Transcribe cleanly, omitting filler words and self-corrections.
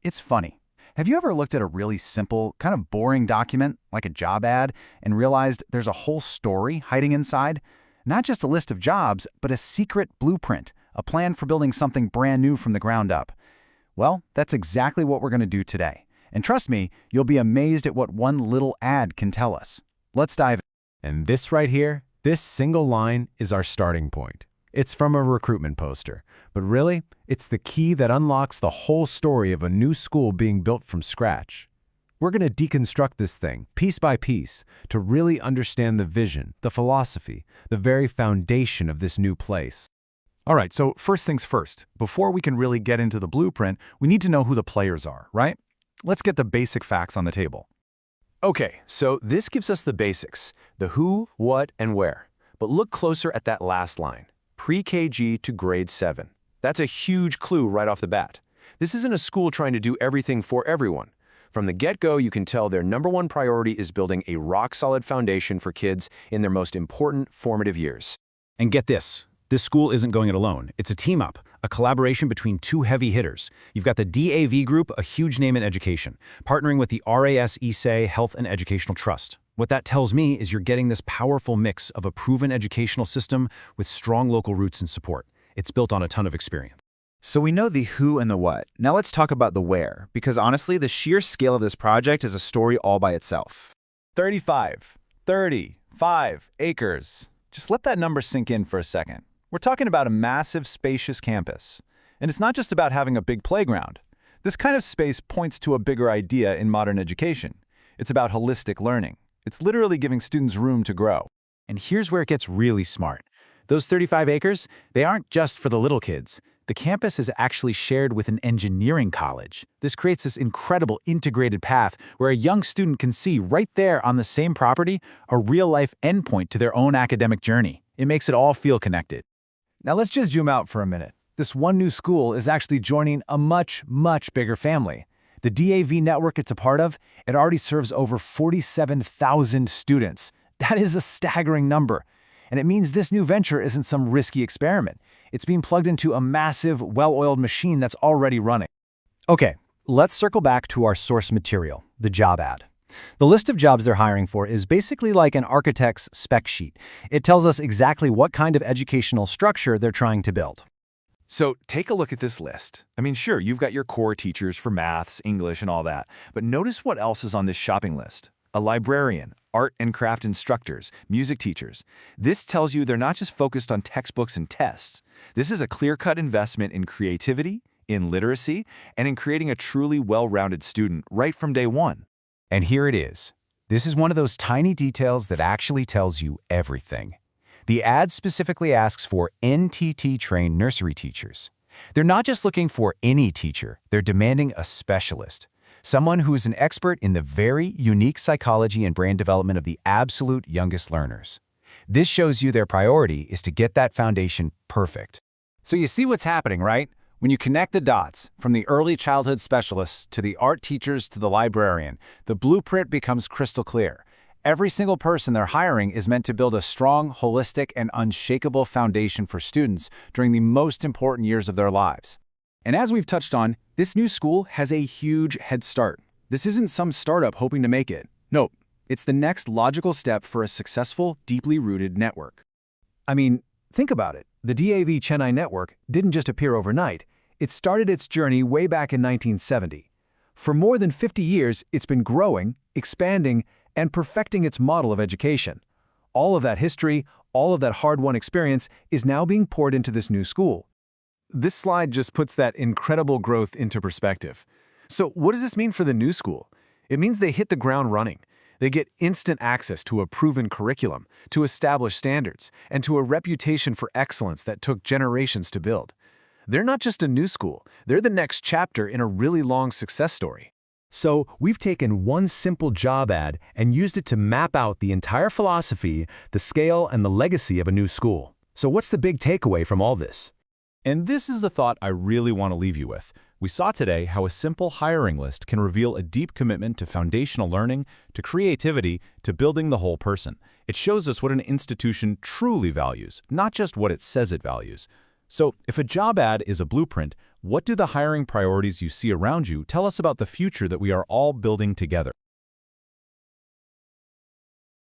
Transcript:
It's funny. Have you ever looked at a really simple, kind of boring document, like a job ad, and realized there's a whole story hiding inside? Not just a list of jobs, but a secret blueprint, a plan for building something brand new from the ground up. Well, that's exactly what we're going to do today. And trust me, you'll be amazed at what one little ad can tell us. Let's dive in. And this right here, this single line is our starting point. It's from a recruitment poster, but really, it's the key that unlocks the whole story of a new school being built from scratch. We're going to deconstruct this thing, piece by piece, to really understand the vision, the philosophy, the very foundation of this new place. All right, so first things first. Before we can really get into the blueprint, we need to know who the players are, right? Let's get the basic facts on the table. Okay, so this gives us the basics, the who, what, and where. But look closer at that last line. Pre-KG to grade 7. That's a huge clue right off the bat. This isn't a school trying to do everything for everyone. From the get-go, you can tell their number one priority is building a rock-solid foundation for kids in their most important formative years. And get this school isn't going it alone. It's a team-up, a collaboration between two heavy hitters. You've got the D.A.V group, a huge name in education, partnering with the RRASE Health and Educational Trust. What that tells me is you're getting this powerful mix of a proven educational system with strong local roots and support. It's built on a ton of experience. So we know the who and the what. Now let's talk about the where, because honestly, the sheer scale of this project is a story all by itself. 35 acres. Just let that number sink in for a second. We're talking about a massive, spacious campus. And it's not just about having a big playground. This kind of space points to a bigger idea in modern education. It's about holistic learning. It's literally giving students room to grow. And here's where it gets really smart. Those 35 acres, they aren't just for the little kids. The campus is actually shared with an engineering college. This creates this incredible integrated path where a young student can see right there on the same property a real-life endpoint to their own academic journey. It makes it all feel connected. Now let's just zoom out for a minute. This one new school is actually joining a much, much bigger family. The D.A.V network it's a part of, it already serves over 47,000 students. That is a staggering number. And it means this new venture isn't some risky experiment. It's being plugged into a massive, well-oiled machine that's already running. Okay, let's circle back to our source material, the job ad. The list of jobs they're hiring for is basically like an architect's spec sheet. It tells us exactly what kind of educational structure they're trying to build. So take a look at this list. I mean, sure, you've got your core teachers for maths, English, and all that, but notice what else is on this shopping list. A librarian, art and craft instructors, music teachers. This tells you they're not just focused on textbooks and tests. This is a clear-cut investment in creativity, in literacy, and in creating a truly well-rounded student right from day one. And here it is. This is one of those tiny details that actually tells you everything. The ad specifically asks for NTT-trained nursery teachers. They're not just looking for any teacher, they're demanding a specialist. Someone who is an expert in the very unique psychology and brain development of the absolute youngest learners. This shows you their priority is to get that foundation perfect. So you see what's happening, right? When you connect the dots, from the early childhood specialists to the art teachers to the librarian, the blueprint becomes crystal clear. Every single person they're hiring is meant to build a strong, holistic, and unshakable foundation for students during the most important years of their lives. And as we've touched on, this new school has a huge head start. This isn't some startup hoping to make it. Nope, it's the next logical step for a successful, deeply rooted network. I mean, think about it. The D.A.V Chennai network didn't just appear overnight. It started its journey way back in 1970. For more than 50 years, it's been growing, expanding, and perfecting its model of education. All of that history, all of that hard-won experience is now being poured into this new school. This slide just puts that incredible growth into perspective. So what does this mean for the new school? It means they hit the ground running. They get instant access to a proven curriculum, to established standards, and to a reputation for excellence that took generations to build. They're not just a new school, they're the next chapter in a really long success story. So we've taken one simple job ad and used it to map out the entire philosophy, the scale, and the legacy of a new school. So what's the big takeaway from all this? And this is the thought I really want to leave you with. We saw today how a simple hiring list can reveal a deep commitment to foundational learning, to creativity, to building the whole person. It shows us what an institution truly values, not just what it says it values. So if a job ad is a blueprint, What do the hiring priorities you see around you tell us about the future that we are all building together?